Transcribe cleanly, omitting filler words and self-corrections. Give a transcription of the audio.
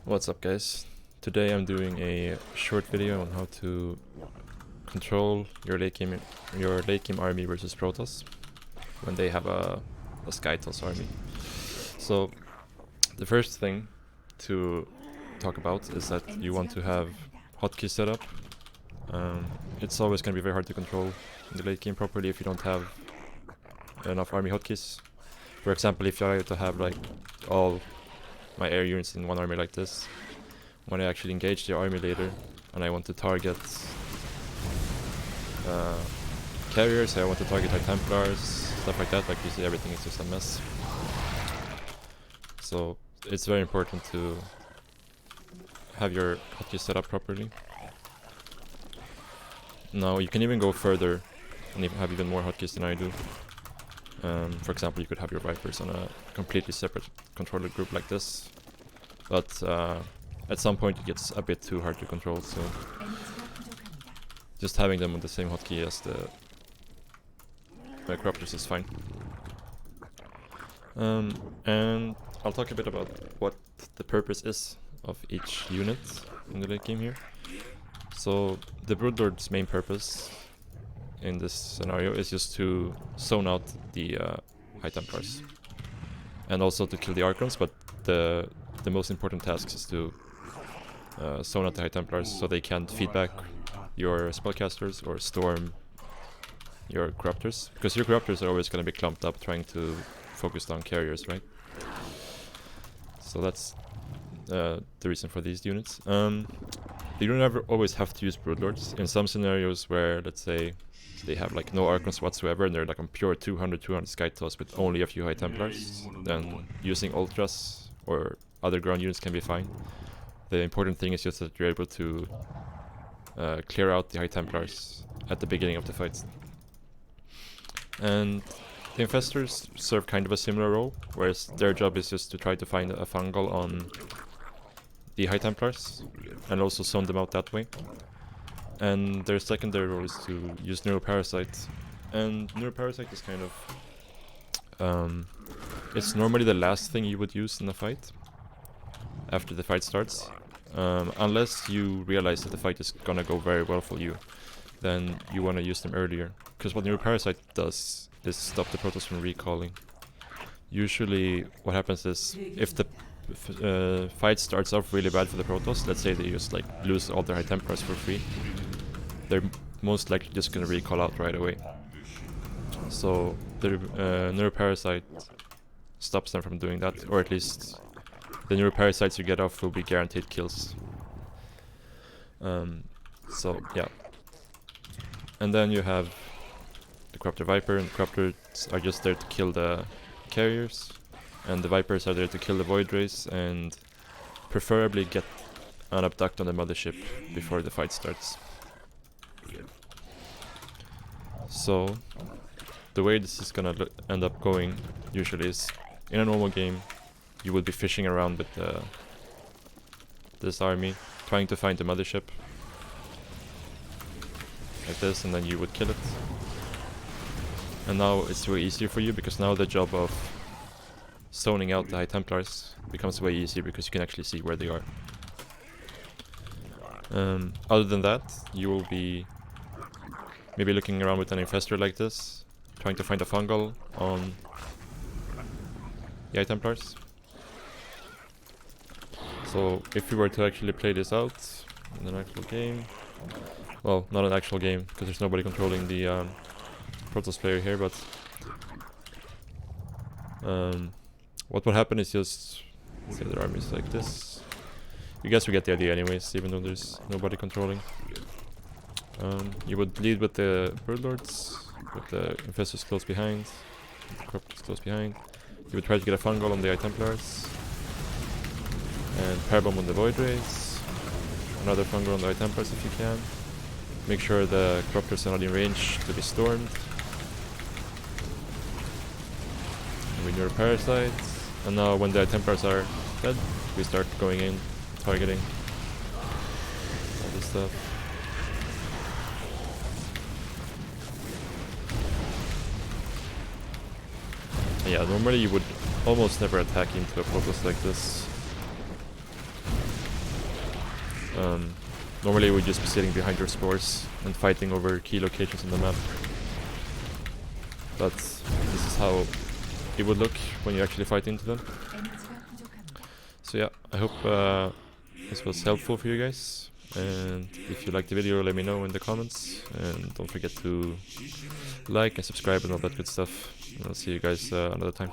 What's up, guys? Today I'm doing a short video on how to control your late game army versus Protoss when they have a skytoss army. So the first thing to talk about is that you want to have hotkeys set up. It's always going to be very hard to control in the late game properly if you don't have enough army hotkeys. For example, if I were to have like all my air units in one army like this, when I actually engage the army later and I want to target carriers, I want to target like Templars, stuff like that, like you see everything is just a mess. So it's very important to have your hotkeys set up properly. Now you can even go further and have even more hotkeys than I do. For example, you could have your Vipers on a completely separate controller group like this, but at some point it gets a bit too hard to control, so just having them on the same hotkey as the Corruptors is fine. And I'll talk a bit about what the purpose is of each unit in the late game here. So the Broodlord's main purpose in this scenario is just to zone out the High Templars and also to kill the Archons, but the most important task is to zone out the High Templars so they can't feed back your spellcasters or storm your Corruptors, because your Corruptors are always going to be clumped up trying to focus on carriers, right? So that's the reason for these units. You don't ever always have to use Broodlords. In some scenarios where, let's say, they have like no Archons whatsoever and they're like on pure 200 skytoss with only a few High Templars, then using Ultras or other ground units can be fine. The important thing is just that you're able to clear out the High Templars at the beginning of the fight. And the Infestors serve kind of a similar role, whereas their job is just to try to find a fungal on the High Templars and also zone them out that way. And their secondary role is to use Neuroparasite. And Neuroparasite is kind of it's normally the last thing you would use in a fight after the fight starts, unless you realize that the fight is gonna go very well for you. Then you want to use them earlier, because what Neuroparasite does is stop the Protoss from recalling. Usually what happens is, if the fight starts off really bad for the Protoss, let's say they just like lose all their High Templars for free, they're most likely just gonna recall out right away. So the Neuroparasite stops them from doing that, or at least the Neuroparasites you get off will be guaranteed kills. So yeah. And then you have the Corruptor Viper, and the Corruptors are just there to kill the carriers, and the Vipers are there to kill the Void Rays and preferably get an abduct on the mothership before the fight starts. So the way this is gonna end up going usually is, in a normal game you would be fishing around with this army, trying to find the mothership like this, and then you would kill it. And now it's way easier for you, because now the job of zoning out the High Templars becomes way easier because you can actually see where they are. Other than that, you will be maybe looking around with an Infestor like this, trying to find a fungal on the High Templars. So if you were to actually play this out in an actual game, well, not an actual game because there's nobody controlling the Protoss player here, but what would happen is just, say their armies like this. You guys will get the idea anyways, even though there's nobody controlling. You would lead with the Broodlords, with the Infestors close behind, the Corruptors close behind. You would try to get a fungal on the High Templars, and Parabomb on the Void Rays, another fungal on the High Templars if you can. Make sure the Corruptors are not in range to be stormed. With your Parasites, and now when the Templars are dead, we start going in, targeting all this stuff. Yeah, normally you would almost never attack into a Protoss like this. Normally we'd just be sitting behind your spores and fighting over key locations on the map. But this is how it would look when you actually fight into them. So yeah, I hope this was helpful for you guys. And if you liked the video, let me know in the comments. And don't forget to like and subscribe and all that good stuff. And I'll see you guys another time.